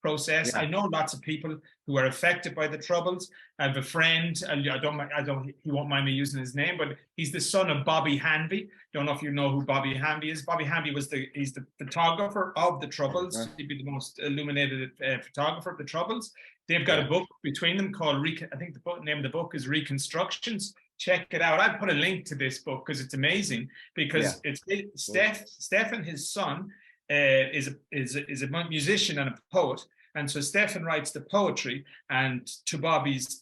S1: process. Yeah. I know lots of people who are affected by the Troubles. I have a friend, and he won't mind me using his name, but he's the son of Bobby Hanby. Don't know if you know who Bobby Hanby is. Bobby Hanby he's the photographer of the Troubles. Okay. He'd be the most illuminated photographer of the Troubles. They've got a book between them called I think the name of the book is Reconstructions. Check it out. I'll put a link to this book because it's amazing. Because it's Steph and his son is a musician and a poet, And so Stefan writes the poetry, and to Bobby's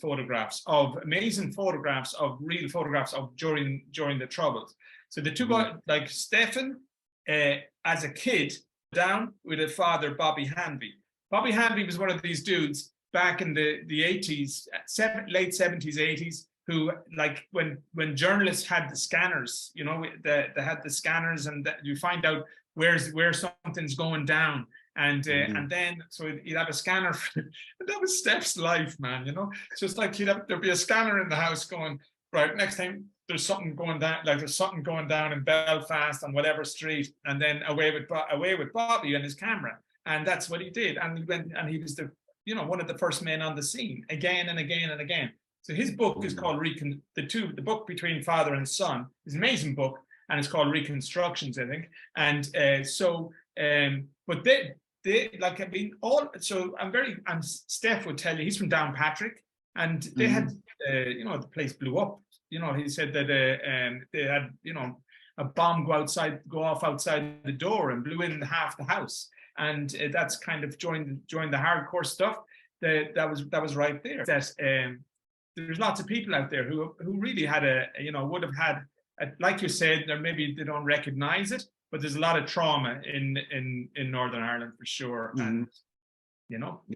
S1: photographs, of amazing photographs, of real photographs of during the Troubles. So the two guys, like Stefan, as a kid, down with a father, Bobby Hanby. Bobby Hanby was one of these dudes back in the 80s, late 70s, 80s, who, like, when journalists had the scanners, you know, they had the scanners, and you find out where something's going down. And and then so he'd have a scanner and that was Steph's life, man, you know. So it's like there'd be a scanner in the house going, right, next time there's something going down, like there's something going down in Belfast on whatever street, and then away with Bobby and his camera. And that's what he did. And he went, and he was one of the first men on the scene again and again and again. So his book is called Recon. The book between father and son is an amazing book, and it's called Reconstructions, I think. And but they like, I mean, so and Steph would tell you, he's from Downpatrick, and they had the place blew up. You know, he said that they had, a bomb go off outside the door and blew in half the house. And that's kind of during the hardcore stuff. That was right there. That there's lots of people out there who really had would have had, like you said, maybe they don't recognize it, but there's a lot of trauma in Northern Ireland for sure. And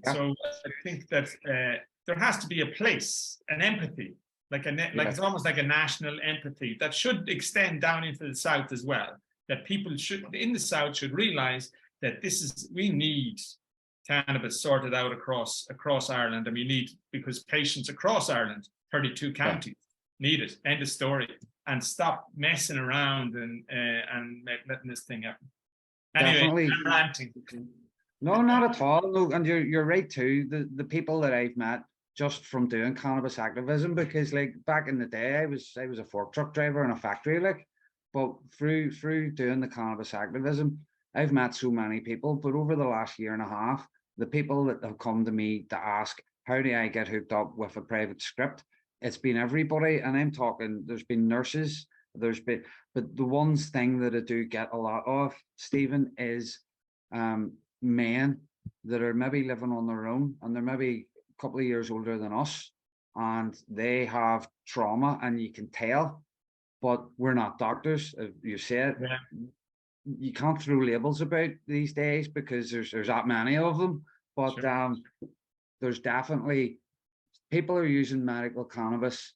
S1: so I think that there has to be a place, an empathy, like it's almost like a national empathy that should extend down into the South as well. That people in the South should realize that we need cannabis sorted out across Ireland, and we need, because patients across Ireland, 32 counties, need it. End of story. And stop messing around and letting this thing happen. Anyway,
S2: Definitely.
S1: I'm ranting.
S2: No, not at all. No, and you're right too. The people that I've met just from doing cannabis activism, because like back in the day, I was a fork truck driver in a factory, like, but through doing the cannabis activism, I've met so many people. But over the last year and a half, the people that have come to me to ask, how do I get hooked up with a private script? It's been everybody, and I'm talking, there's been nurses, but the one thing that I do get a lot of, Stephen, is men that are maybe living on their own, and they're maybe a couple of years older than us, and they have trauma, and you can tell, but we're not doctors, as you said.
S1: Yeah.
S2: You can't throw labels about these days because there's that many of them, but sure. There's definitely, people are using medical cannabis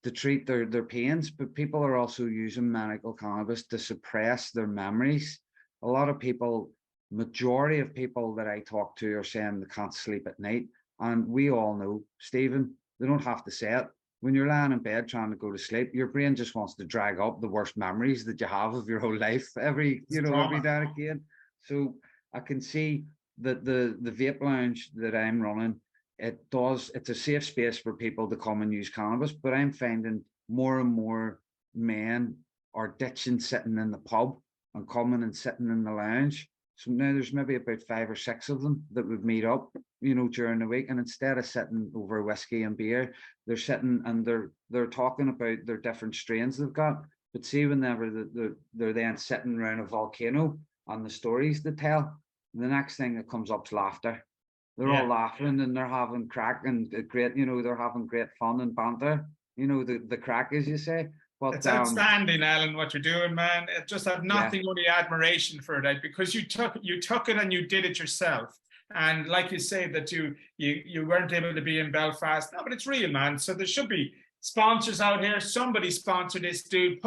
S2: to treat their pains, but people are also using medical cannabis to suppress their memories. A lot of people, majority of people that I talk to are saying they can't sleep at night. And we all know, Stephen, they don't have to say it. When you're lying in bed trying to go to sleep, your brain just wants to drag up the worst memories that you have of your whole life every day again. So I can see that the vape lounge that I'm running, it's a safe space for people to come and use cannabis, but I'm finding more and more men are ditching sitting in the pub and coming and sitting in the lounge. So now there's maybe about 5 or 6 of them that would meet up, during the week. And instead of sitting over whiskey and beer, they're sitting and they're talking about their different strains they've got. But see, whenever they're then sitting around a volcano and the stories they tell, the next thing that comes up is laughter. They're all laughing and they're having crack and great, they're having great fun and banter, the crack, as you say. But
S1: it's outstanding, Alan, what you're doing, man. I just have nothing only admiration for that, because you took it and you did it yourself. And like you say, that you weren't able to be in Belfast. No, but it's real, man. So there should be sponsors out here. Somebody sponsor this dude.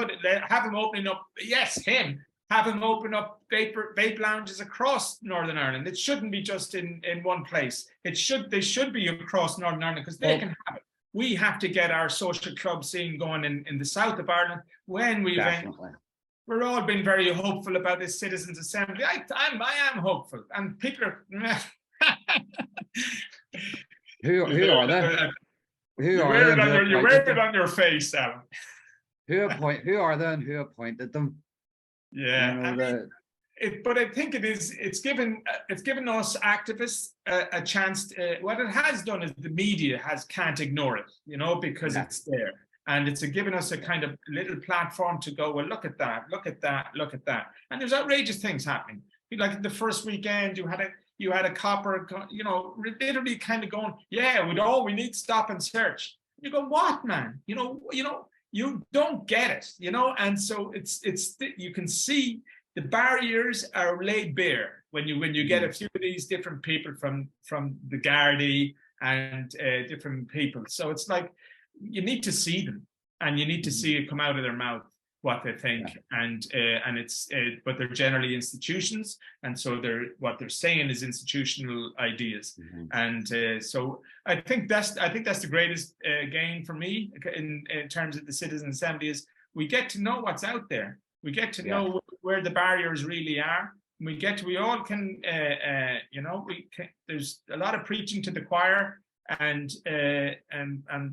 S1: Have him opening up. Yes, him. Have him open up vape lounges across Northern Ireland. It shouldn't be just in one place. They should be across Northern Ireland, because they can have it. We have to get our social club scene going in the south of Ireland. We're all been very hopeful about this Citizens Assembly. I am hopeful, and people are.
S2: Who are they?
S1: You wear it on your face, Alan.
S2: Who are they, and who appointed them?
S1: Yeah, but I think it's given us activists a chance. What it has done is the media can't ignore it, because it's there, and it's given us a kind of little platform to go, well, look at that, look at that, look at that, and there's outrageous things happening. Like the first weekend, you you had a copper, you know, literally kind of going, yeah, we need stop and search. You go, what, man? You know, you don't get it, you know? And so you can see the barriers are laid bare when you get a few of these different people from the Gardaí and different people. So it's like, you need to see them, and you need to see it come out of their mouth what they think, and it's but they're generally institutions, and so what they're saying is institutional ideas, and so I think that's the greatest gain for me in terms of the Citizen Assembly is we get to know what's out there, we get to know where the barriers really are. We all can, you know, there's a lot of preaching to the choir, and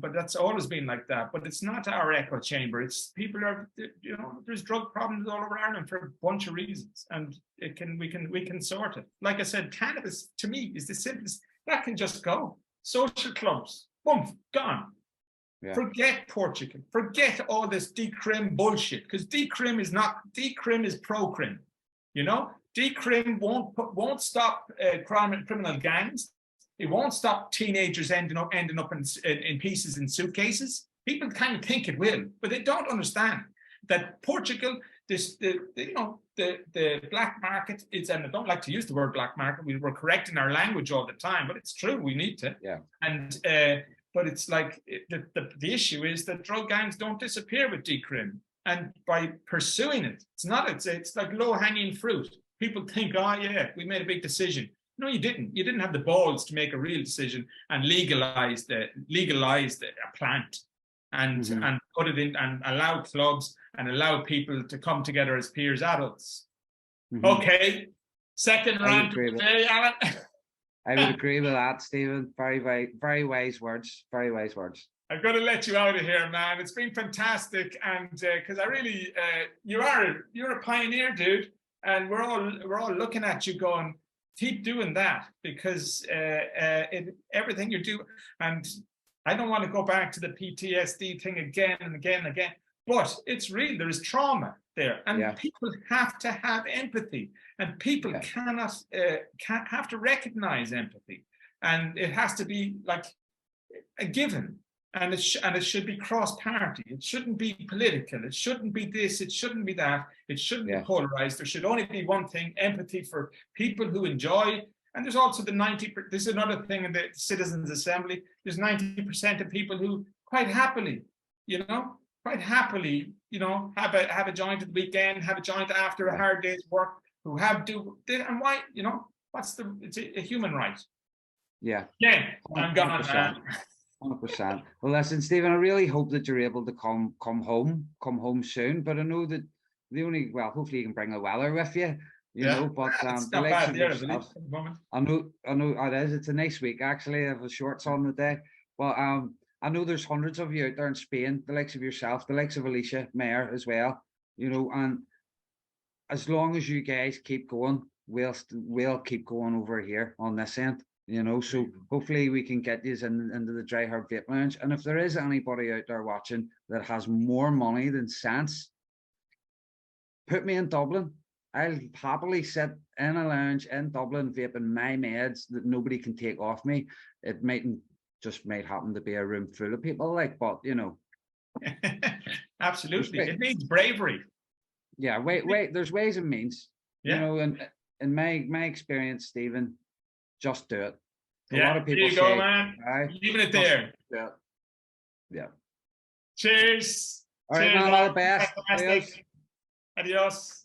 S1: but that's always been like that. But it's not our echo chamber. It's people are, you know, there's drug problems all over Ireland for a bunch of reasons, and we can sort it. Like I said, cannabis to me is the simplest. That can just go. Social clubs, boom, gone. Yeah. Forget Portugal. Forget all this decrim bullshit, because decrim is pro-crim. You know, decrim won't stop criminal gangs. It won't stop teenagers ending up in pieces in suitcases. People kind of think it will, but they don't understand that Portugal, the black market is, and I don't like to use the word black market. We're correcting our language all the time, but it's true. We need to. Yeah. And but it's like the issue is that drug gangs don't disappear with decrim, and by pursuing it, it's like low hanging fruit. People think, oh yeah, we made a big decision. No, you didn't. You didn't have the balls to make a real decision and legalize a plant, and put it in and allow clubs and allow people to come together as peers, adults. Okay, second round today, Alan.
S2: I would agree with that, Stephen. Very, very, very wise words. Very wise words.
S1: I'm going to let you out of here, man. It's been fantastic, and because I really, you're a pioneer, dude, and we're all looking at you, going, keep doing that, because everything you do, and I don't want to go back to the PTSD thing again and again and again, but it's real. There is trauma there, and people have to have empathy, and people have to recognize empathy, and it has to be like a given, and it should be cross-party. It shouldn't be political. It shouldn't be this. It shouldn't be that. It shouldn't be polarized. There should only be one thing: empathy for people who enjoy. And there's also the 90%. This is another thing in the Citizens Assembly. There's 90% of people who quite happily, have a joint at the weekend, have a joint after a hard day's work, who and why, it's a human right.
S2: Yeah.
S1: Yeah, I'm gone.
S2: 100%. Well, listen, Stephen, I really hope that you're able to come home soon. But I know that hopefully you can bring a weller with you. You know, but
S1: it's not bad there,
S2: I know it is. It's a nice week actually. I have a shorts on the day, but I know there's hundreds of you out there in Spain, the likes of yourself, the likes of Alicia Mayer as well. You know, and as long as you guys keep going, we'll keep going over here on this end. You know, so hopefully we can get you into the Dry Herb Vape Lounge. And if there is anybody out there watching that has more money than sense, put me in Dublin. I'll happily sit in a lounge in Dublin vaping my meds that nobody can take off me. It might happen to be a room full of people, but you know.
S1: Absolutely. It needs bravery.
S2: Yeah, wait, there's ways and means. Yeah. You know, and in my experience, Stephen, just do it. A lot of people
S1: there you go, man. Leaving it there.
S2: Yeah.
S1: Cheers.
S2: All right, man, all the best.
S1: Adios.